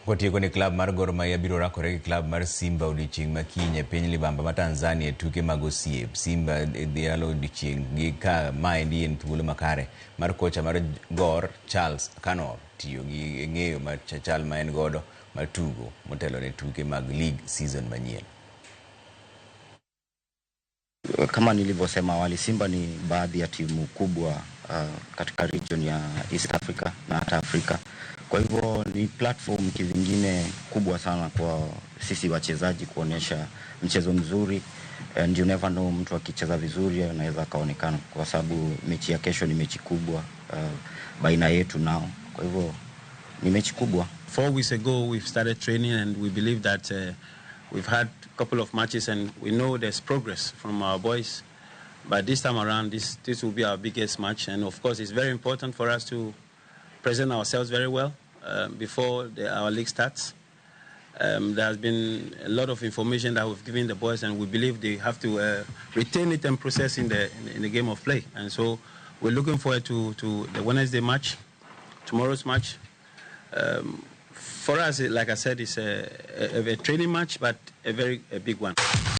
Kotieko ni klab mar Gor Mahia biro rakore gi klab mar Simba odiochieng' makinye piny libamba ma Tanzania tuke mag osiep. Simba dhialo odiochieng' gi ka maendi en thuolo makare mar kocha mar Gor Charles Kano tiyo gi ng'eyo mar chal ma en godo mar tugo motelo ne tuke mag league season manyien. Kama nilivyosema awali, Simba ni baadhi ya timu kubwa katika region ya East Africa na hata Afrika. Kwa hivyo ni platform kivingine kubwa sana kwa sisi wachezaji kuonesha mchezo mzuri, and you never know, mtu akicheza vizuri anaweza kaonekana, kwa sababu mechi ya kesho ni mechi kubwa baina yetu nao. Kwa hivyo ni mechi kubwa. 4 weeks ago we've started training, and we believe that we've had a couple of matches and we know there's progress from our boys. But this time around, this will be our biggest match, and of course it's very important for us to present ourselves very well before our league starts. There has been a lot of information that we've given the boys, and we believe they have to retain it and process in the game of play. And so we're looking forward to the Wednesday match, tomorrow's match. For us, like I said, it's a training match, but a big one.